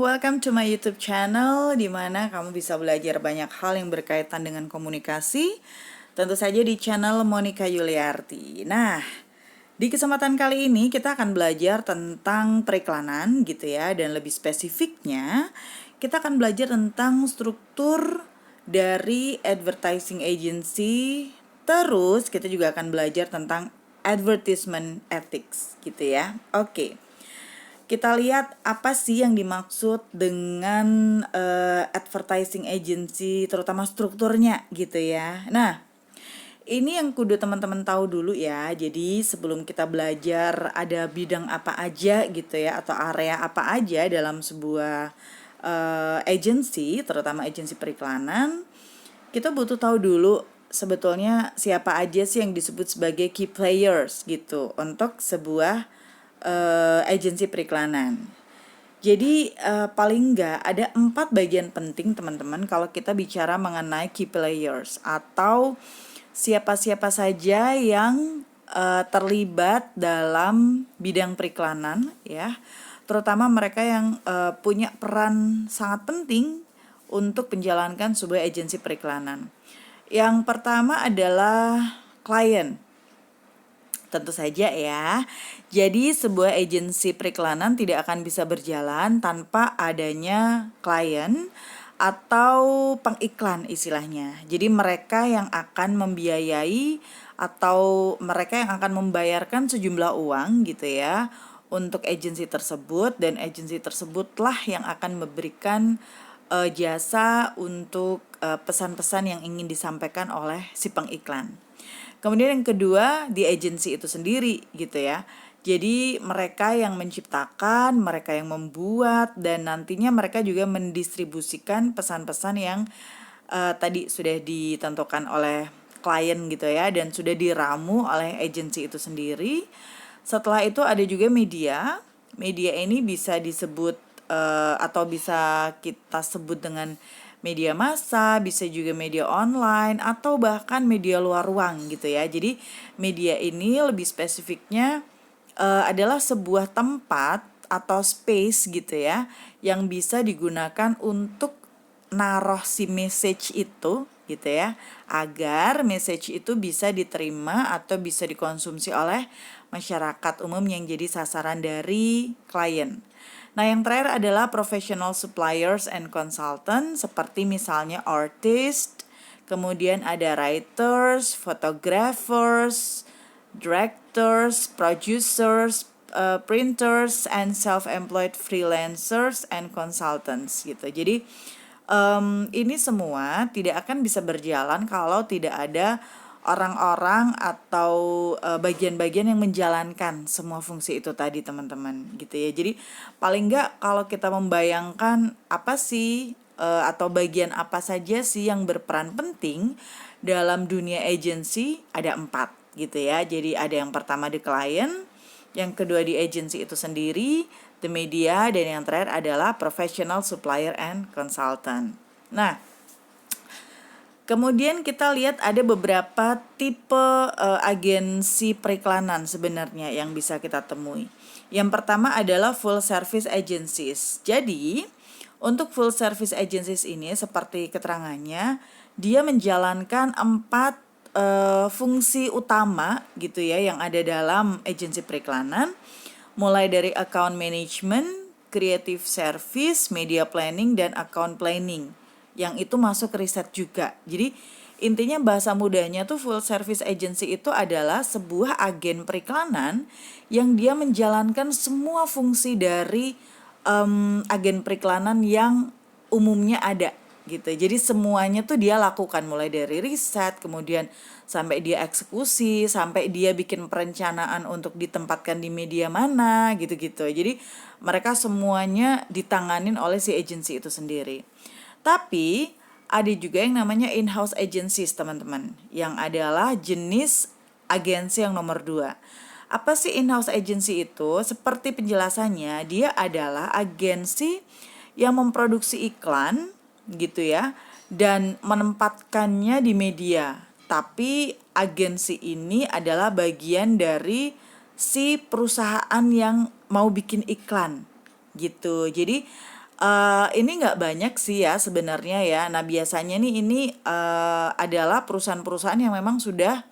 welcome to my YouTube channel di mana kamu bisa belajar banyak hal yang berkaitan dengan komunikasi. Tentu saja di channel Monica Yuliarti. Nah, di kesempatan kali ini kita akan belajar tentang periklanan gitu ya, dan lebih spesifiknya kita akan belajar tentang struktur dari advertising agency. Terus kita juga akan belajar tentang advertisement ethics gitu ya. Oke. Kita lihat apa sih yang dimaksud dengan advertising agency, terutama strukturnya gitu ya. Nah, ini yang kudu teman-teman tahu dulu ya. Jadi sebelum kita belajar ada bidang apa aja gitu ya, atau area apa aja dalam sebuah agency, terutama agensi periklanan, kita butuh tahu dulu sebetulnya siapa aja sih yang disebut sebagai key players gitu untuk sebuah agensi periklanan. Jadi paling enggak ada 4 bagian penting teman-teman kalau kita bicara mengenai key players atau siapa-siapa saja yang terlibat dalam bidang periklanan ya, terutama mereka yang punya peran sangat penting untuk menjalankan sebuah agensi periklanan. Yang pertama adalah klien. Tentu saja ya. Jadi sebuah agensi periklanan tidak akan bisa berjalan tanpa adanya klien atau pengiklan istilahnya. Jadi mereka yang akan membiayai atau mereka yang akan membayarkan sejumlah uang gitu ya untuk agensi tersebut, dan agensi tersebutlah yang akan memberikan jasa untuk pesan-pesan yang ingin disampaikan oleh si pengiklan. Kemudian yang kedua, di agensi itu sendiri gitu ya. Jadi mereka yang menciptakan, mereka yang membuat, dan nantinya mereka juga mendistribusikan pesan-pesan yang tadi sudah ditentukan oleh klien gitu ya, dan sudah diramu oleh agensi itu sendiri. Setelah itu ada juga media. Media ini bisa disebut atau bisa kita sebut dengan media massa, bisa juga media online, atau bahkan media luar ruang gitu ya. Jadi media ini lebih spesifiknya adalah sebuah tempat atau space gitu ya, yang bisa digunakan untuk naruh si message itu gitu ya, agar message itu bisa diterima atau bisa dikonsumsi oleh masyarakat umum yang jadi sasaran dari klien. Nah, yang terakhir adalah professional suppliers and consultant, seperti misalnya artist, kemudian ada writers, photographers, directors, producers, printers, and self-employed freelancers and consultants gitu. Jadi ini semua tidak akan bisa berjalan kalau tidak ada orang-orang atau bagian-bagian yang menjalankan semua fungsi itu tadi teman-teman gitu ya. Jadi paling enggak kalau kita membayangkan apa sih atau bagian apa saja sih yang berperan penting dalam dunia agency, ada 4 gitu ya. Jadi ada yang pertama di klien, yang kedua di agency itu sendiri, the media, dan yang terakhir adalah professional supplier and consultant. Nah, kemudian kita lihat ada beberapa tipe agensi periklanan sebenarnya yang bisa kita temui. Yang pertama adalah full service agencies. Jadi, untuk full service agencies ini seperti keterangannya, dia menjalankan 4 fungsi utama gitu ya yang ada dalam agensi periklanan, mulai dari account management, creative service, media planning, dan account planning, yang itu masuk riset juga. Jadi intinya bahasa mudahnya tuh full service agency itu adalah sebuah agen periklanan yang dia menjalankan semua fungsi dari agen periklanan yang umumnya ada gitu. Jadi semuanya tuh dia lakukan, mulai dari riset, kemudian sampai dia eksekusi, sampai dia bikin perencanaan untuk ditempatkan di media mana gitu-gitu. Jadi mereka semuanya ditanganin oleh si agency itu sendiri. Tapi ada juga yang namanya in-house agencies teman-teman, yang adalah jenis agensi yang nomor 2. Apa sih in-house agency itu? Seperti penjelasannya, dia adalah agensi yang memproduksi iklan gitu ya, dan menempatkannya di media. Tapi agensi ini adalah bagian dari si perusahaan yang mau bikin iklan gitu. Jadi Ini nggak banyak sih ya sebenarnya ya. Nah, biasanya nih ini adalah perusahaan-perusahaan yang memang sudah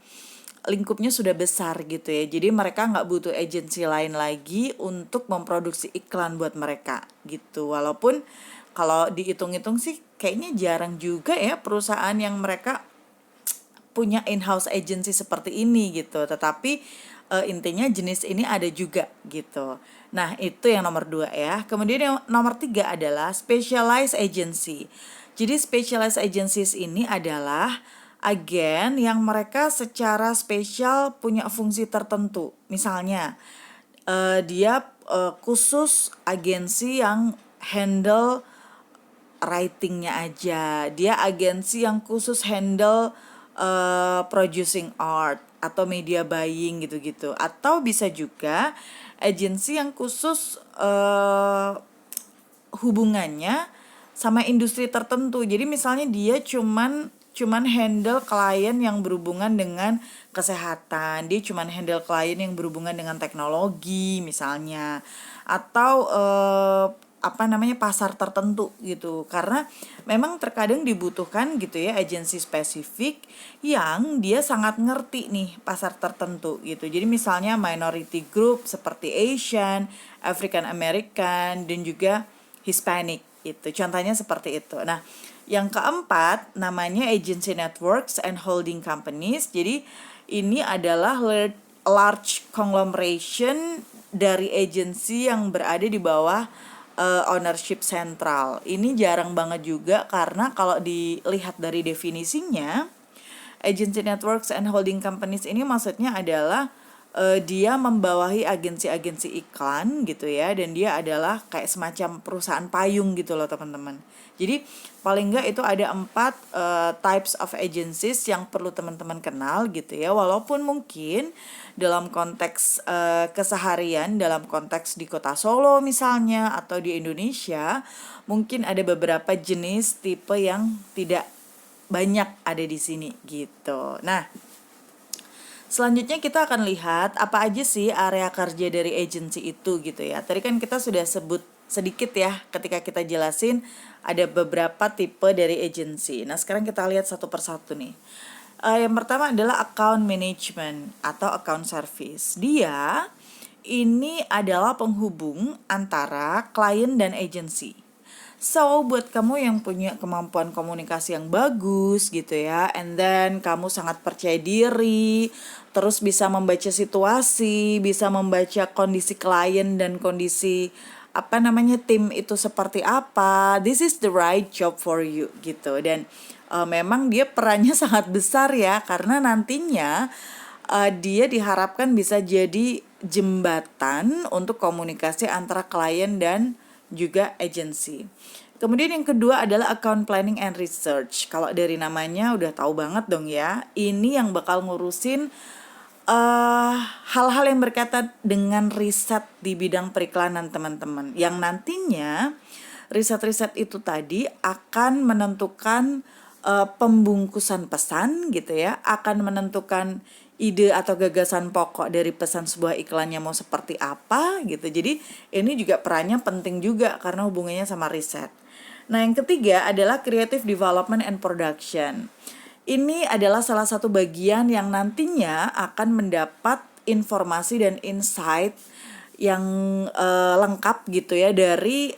lingkupnya sudah besar gitu ya. Jadi mereka nggak butuh agensi lain lagi untuk memproduksi iklan buat mereka gitu. Walaupun kalau dihitung-hitung sih kayaknya jarang juga ya perusahaan yang mereka punya in-house agency seperti ini gitu. Tetapi intinya jenis ini ada juga gitu. Nah, itu yang nomor 2 ya. Kemudian yang nomor 3 adalah specialized agency. Jadi specialized agencies ini adalah agen yang mereka secara spesial punya fungsi tertentu. Misalnya, dia khusus agensi yang handle writingnya aja. Dia agensi yang khusus handle producing art atau media buying gitu-gitu. Atau bisa juga agensi yang khusus hubungannya sama industri tertentu. Jadi misalnya dia cuman handle klien yang berhubungan dengan kesehatan, dia cuman handle klien yang berhubungan dengan teknologi misalnya, atau apa namanya pasar tertentu gitu. Karena memang terkadang dibutuhkan gitu ya agensi spesifik yang dia sangat ngerti nih pasar tertentu gitu. Jadi misalnya minority group seperti Asian, African American, dan juga Hispanic itu. Contohnya seperti itu. Nah, yang keempat namanya agency networks and holding companies. Jadi ini adalah large conglomeration dari agensi yang berada di bawah ownership sentral. Ini jarang banget juga karena kalau dilihat dari definisinya, agency networks and holding companies ini maksudnya adalah dia membawahi agensi-agensi iklan gitu ya, dan dia adalah kayak semacam perusahaan payung gitu loh teman-teman. Jadi paling enggak itu ada 4 types of agencies yang perlu teman-teman kenal gitu ya, walaupun mungkin dalam konteks keseharian, dalam konteks di kota Solo misalnya atau di Indonesia, mungkin ada beberapa jenis tipe yang tidak banyak ada di sini gitu. Nah, selanjutnya kita akan lihat apa aja sih area kerja dari agensi itu gitu ya. Tadi kan kita sudah sebut sedikit ya ketika kita jelasin ada beberapa tipe dari agensi. Nah, sekarang kita lihat satu persatu nih. Yang pertama adalah account management atau account service. Dia ini adalah penghubung antara klien dan agensi. So, buat kamu yang punya kemampuan komunikasi yang bagus gitu ya, and then kamu sangat percaya diri, terus bisa membaca situasi, bisa membaca kondisi klien dan kondisi apa namanya tim itu seperti apa, this is the right job for you gitu. Dan memang dia perannya sangat besar ya, karena nantinya dia diharapkan bisa jadi jembatan untuk komunikasi antara klien dan juga agensi. Kemudian yang kedua adalah account planning and research. Kalau dari namanya udah tahu banget dong ya. Ini yang bakal ngurusin hal-hal yang berkaitan dengan riset di bidang periklanan teman-teman. Yang nantinya riset-riset itu tadi akan menentukan pembungkusan pesan gitu ya, akan menentukan ide atau gagasan pokok dari pesan sebuah iklannya mau seperti apa gitu. Jadi ini juga perannya penting juga karena hubungannya sama riset. Nah, yang ketiga adalah creative development and production. Ini adalah salah satu bagian yang nantinya akan mendapat informasi dan insight yang lengkap gitu ya dari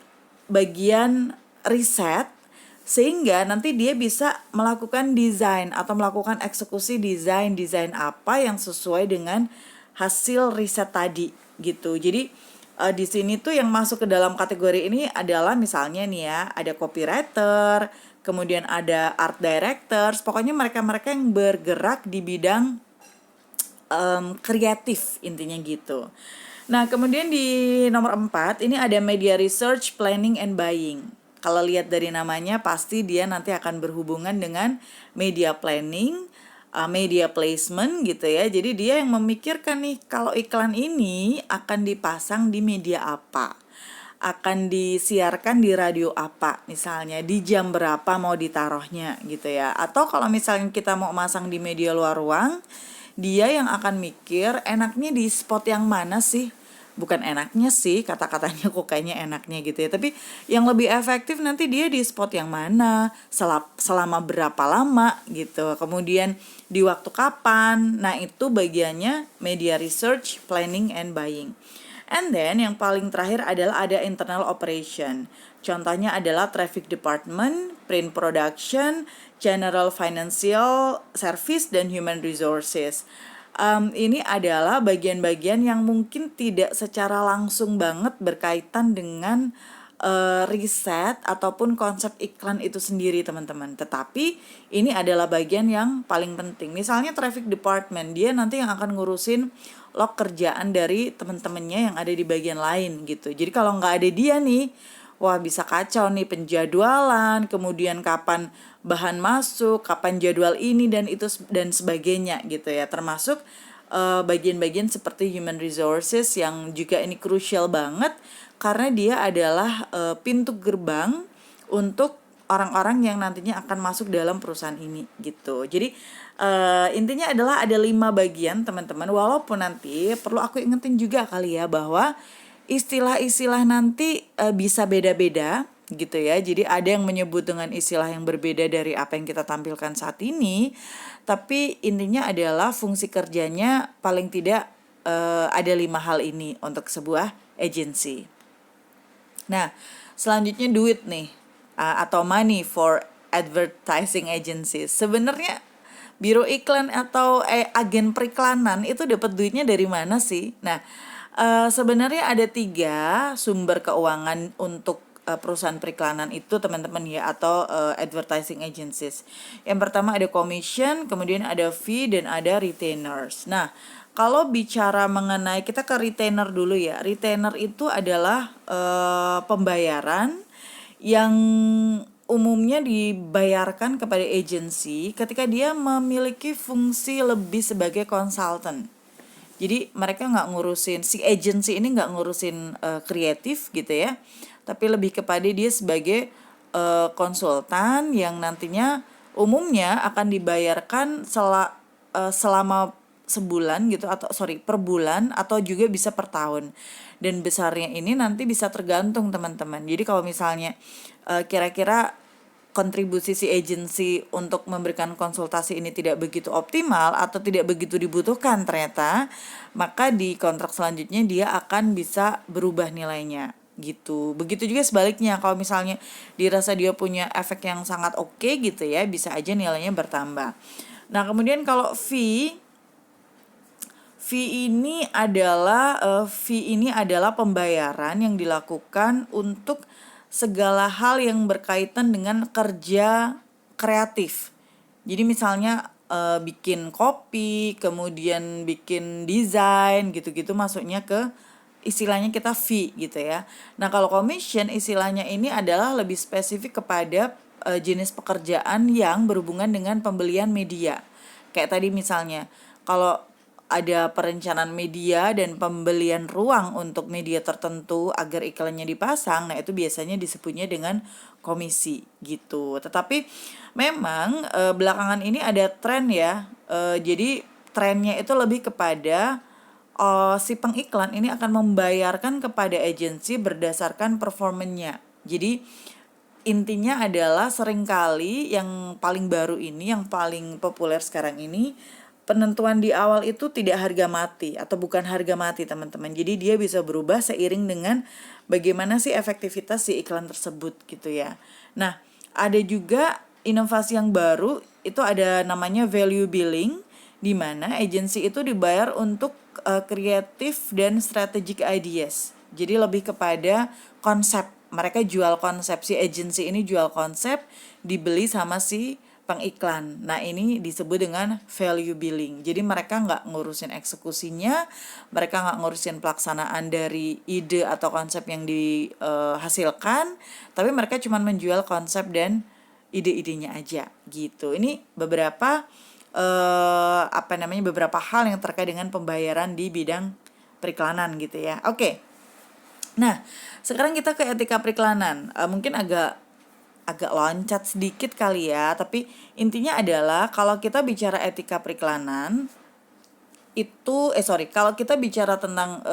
bagian riset, sehingga nanti dia bisa melakukan desain atau melakukan eksekusi desain apa yang sesuai dengan hasil riset tadi gitu. Jadi di sini tuh yang masuk ke dalam kategori ini adalah misalnya nih ya, ada copywriter, kemudian ada art directors, pokoknya mereka-mereka yang bergerak di bidang kreatif intinya gitu. Nah, kemudian di nomor 4 ini ada media research, planning and buying. Kalau lihat dari namanya pasti dia nanti akan berhubungan dengan media planning, media placement gitu ya. Jadi dia yang memikirkan nih kalau iklan ini akan dipasang di media apa, akan disiarkan di radio apa misalnya, di jam berapa mau ditaruhnya gitu ya. Atau kalau misalnya kita mau masang di media luar ruang, dia yang akan mikir enaknya di spot yang mana sih bukan enaknya sih, kata-katanya kok kayaknya enaknya gitu ya, tapi yang lebih efektif nanti dia di spot yang mana, selama berapa lama gitu, kemudian di waktu kapan. Nah itu bagiannya media research, planning, and buying. And then yang paling terakhir adalah ada internal operation. Contohnya adalah traffic department, print production, general financial service, dan human resources. Ini adalah bagian-bagian yang mungkin tidak secara langsung banget berkaitan dengan riset ataupun konsep iklan itu sendiri teman-teman. Tetapi ini adalah bagian yang paling penting. Misalnya traffic department, dia nanti yang akan ngurusin log kerjaan dari teman-temannya yang ada di bagian lain gitu. Jadi kalau nggak ada dia nih, wah bisa kacau nih penjadwalan, kemudian kapan bahan masuk, kapan jadwal ini dan itu dan sebagainya gitu ya. Termasuk bagian-bagian seperti human resources yang juga ini krusial banget karena dia adalah pintu gerbang untuk orang-orang yang nantinya akan masuk dalam perusahaan ini gitu. Jadi intinya adalah ada 5 bagian teman-teman. Walaupun nanti perlu aku ingetin juga kali ya bahwa istilah-istilah nanti bisa beda-beda gitu ya. Jadi ada yang menyebut dengan istilah yang berbeda dari apa yang kita tampilkan saat ini. Tapi intinya adalah fungsi kerjanya paling tidak ada 5 hal ini untuk sebuah agency. Nah, selanjutnya duit nih atau money for advertising agencies. Sebenarnya biro iklan atau agen periklanan itu dapat duitnya dari mana sih? Nah, sebenarnya ada 3 sumber keuangan untuk perusahaan periklanan itu teman-teman ya, atau advertising agencies. Yang pertama ada commission, kemudian ada fee, dan ada retainers. Nah, kalau bicara mengenai, kita ke retainer dulu ya. Retainer itu adalah pembayaran yang umumnya dibayarkan kepada agensi ketika dia memiliki fungsi lebih sebagai konsultan. Jadi mereka nggak ngurusin, si agency ini nggak ngurusin kreatif gitu ya, tapi lebih kepada dia sebagai konsultan yang nantinya umumnya akan dibayarkan selama sebulan gitu, atau per bulan, atau juga bisa per tahun. Dan besarnya ini nanti bisa tergantung teman-teman. Jadi kalau misalnya kira-kira kontribusi si agency untuk memberikan konsultasi ini tidak begitu optimal atau tidak begitu dibutuhkan ternyata, maka di kontrak selanjutnya dia akan bisa berubah nilainya gitu. Begitu juga sebaliknya, kalau misalnya dirasa dia punya efek yang sangat oke gitu ya, bisa aja nilainya bertambah. Nah, kemudian kalau fee ini adalah pembayaran yang dilakukan untuk segala hal yang berkaitan dengan kerja kreatif. Jadi misalnya bikin kopi, kemudian bikin desain gitu-gitu, masuknya ke istilahnya kita fee gitu ya. Nah, kalau commission istilahnya ini adalah lebih spesifik kepada jenis pekerjaan yang berhubungan dengan pembelian media. Kayak tadi misalnya, kalau ada perencanaan media dan pembelian ruang untuk media tertentu agar iklannya dipasang, nah itu biasanya disebutnya dengan komisi gitu. Tetapi memang belakangan ini ada tren ya, jadi trennya itu lebih kepada si pengiklan ini akan membayarkan kepada agensi berdasarkan performanya. Jadi intinya adalah seringkali yang paling baru ini, yang paling populer sekarang ini, penentuan di awal itu tidak harga mati atau bukan harga mati teman-teman. Jadi dia bisa berubah seiring dengan bagaimana sih efektivitas si iklan tersebut gitu ya. Nah, ada juga inovasi yang baru, itu ada namanya value billing, di mana agensi itu dibayar untuk creative dan strategic ideas. Jadi lebih kepada konsep. Mereka jual konsep, si agensi ini jual konsep, dibeli sama si pengiklan. Nah, ini disebut dengan value billing. Jadi mereka nggak ngurusin eksekusinya, mereka nggak ngurusin pelaksanaan dari ide atau konsep yang dihasilkan, tapi mereka cuma menjual konsep dan ide-idenya aja gitu. Ini beberapa beberapa hal yang terkait dengan pembayaran di bidang periklanan gitu ya. Oke. Nah, sekarang kita ke etika periklanan. Mungkin agak loncat sedikit kali ya, tapi intinya adalah kalau kita bicara etika periklanan, kalau kita bicara tentang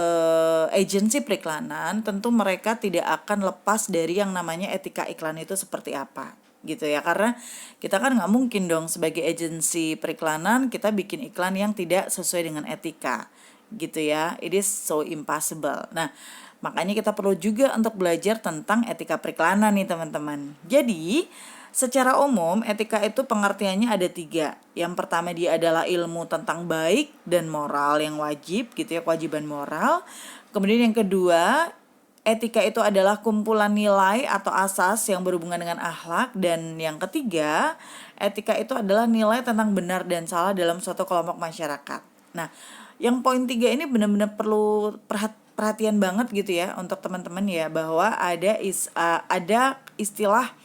agensi periklanan, tentu mereka tidak akan lepas dari yang namanya etika iklan itu seperti apa, gitu ya. Karena kita kan nggak mungkin dong sebagai agensi periklanan kita bikin iklan yang tidak sesuai dengan etika, gitu ya. It is so impossible. Nah, makanya kita perlu juga untuk belajar tentang etika periklanan nih teman-teman. Jadi secara umum, etika itu pengertiannya ada 3. Yang pertama dia adalah ilmu tentang baik dan moral yang wajib, gitu ya, kewajiban moral. Kemudian yang kedua, etika itu adalah kumpulan nilai atau asas yang berhubungan dengan akhlak. Dan yang ketiga, etika itu adalah nilai tentang benar dan salah dalam suatu kelompok masyarakat. Nah, yang poin 3 ini benar-benar perlu perhatian banget gitu ya untuk teman-teman ya, bahwa ada istilah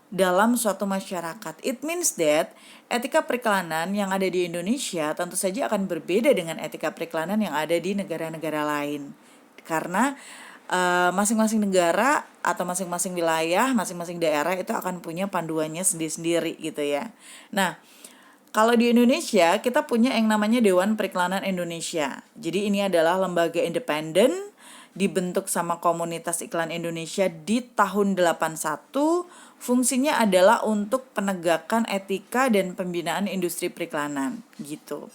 dalam suatu masyarakat. It means that etika periklanan yang ada di Indonesia tentu saja akan berbeda dengan etika periklanan yang ada di negara-negara lain. Karena masing-masing negara atau masing-masing wilayah, masing-masing daerah itu akan punya panduannya sendiri-sendiri gitu ya. Nah, kalau di Indonesia kita punya yang namanya Dewan Periklanan Indonesia. Jadi ini adalah lembaga independen dibentuk sama Komunitas Iklan Indonesia di tahun 81. Fungsinya adalah untuk penegakan etika dan pembinaan industri periklanan gitu.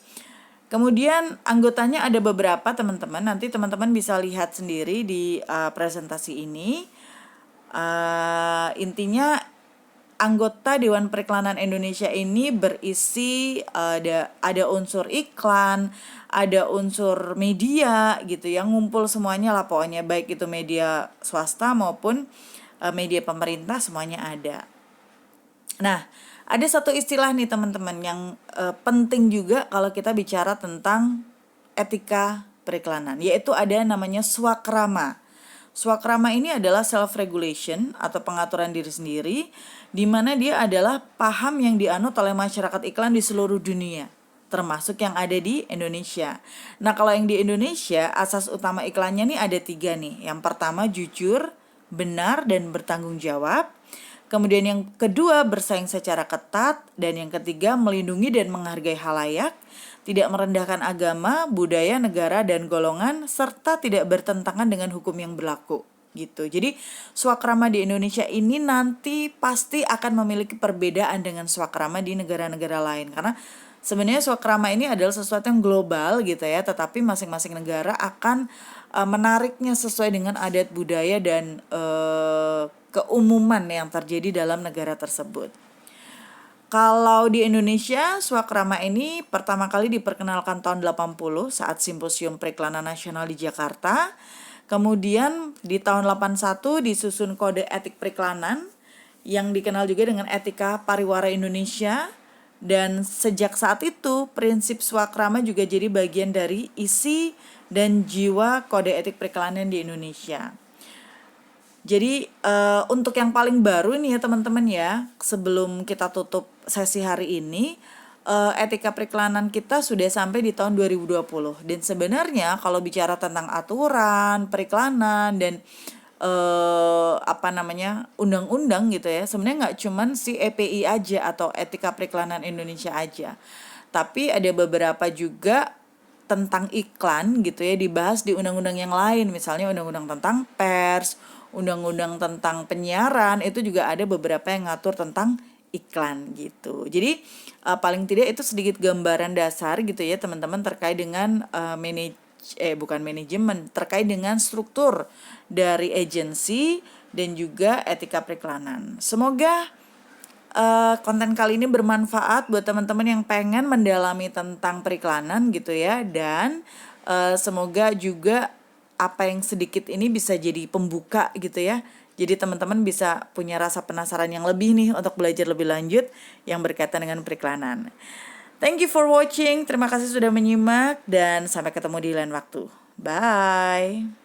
Kemudian anggotanya ada beberapa teman-teman. Nanti teman-teman bisa lihat sendiri di presentasi ini. Intinya anggota Dewan Periklanan Indonesia ini berisi ada unsur iklan, ada unsur media gitu yang ngumpul semuanya lah pokoknya, baik itu media swasta maupun media pemerintah semuanya ada. Nah, ada satu istilah nih teman-teman yang penting juga kalau kita bicara tentang etika periklanan, yaitu ada namanya swakrama. Swakrama ini adalah self-regulation atau pengaturan diri sendiri, di mana dia adalah paham yang dianut oleh masyarakat iklan di seluruh dunia, termasuk yang ada di Indonesia. Nah, kalau yang di Indonesia, asas utama iklannya nih ada 3 nih. Yang pertama jujur, benar, dan bertanggung jawab. Kemudian yang kedua bersaing secara ketat. Dan yang ketiga melindungi dan menghargai halayak, tidak merendahkan agama, budaya, negara, dan golongan, serta tidak bertentangan dengan hukum yang berlaku gitu. Jadi swakrama di Indonesia ini nanti pasti akan memiliki perbedaan dengan swakrama di negara-negara lain, karena sebenarnya swakrama ini adalah sesuatu yang global gitu ya, tetapi masing-masing negara akan menariknya sesuai dengan adat budaya dan keumuman yang terjadi dalam negara tersebut. Kalau di Indonesia, swakrama ini pertama kali diperkenalkan tahun 80 saat Simposium Periklanan Nasional di Jakarta. Kemudian di tahun 81 disusun Kode Etik Periklanan yang dikenal juga dengan Etika Pariwara Indonesia. Dan sejak saat itu, prinsip swakrama juga jadi bagian dari isi dan jiwa Kode Etik Periklanan di Indonesia. Jadi untuk yang paling baru nih ya teman-teman ya, sebelum kita tutup sesi hari ini, etika periklanan kita sudah sampai di tahun 2020. Dan sebenarnya kalau bicara tentang aturan periklanan dan undang-undang gitu ya, sebenarnya nggak cuman si EPI aja atau Etika Periklanan Indonesia aja, tapi ada beberapa juga tentang iklan gitu ya dibahas di undang-undang yang lain, misalnya undang-undang tentang pers, undang-undang tentang penyiaran, itu juga ada beberapa yang ngatur tentang iklan gitu. Jadi paling tidak itu sedikit gambaran dasar gitu ya teman-teman terkait dengan manajemen, terkait dengan struktur dari agensi dan juga etika periklanan. Semoga konten kali ini bermanfaat buat teman-teman yang pengen mendalami tentang periklanan gitu ya, dan semoga juga apa yang sedikit ini bisa jadi pembuka gitu ya. Jadi teman-teman bisa punya rasa penasaran yang lebih nih untuk belajar lebih lanjut yang berkaitan dengan periklanan. Thank you for watching. Terima kasih sudah menyimak dan sampai ketemu di lain waktu. Bye.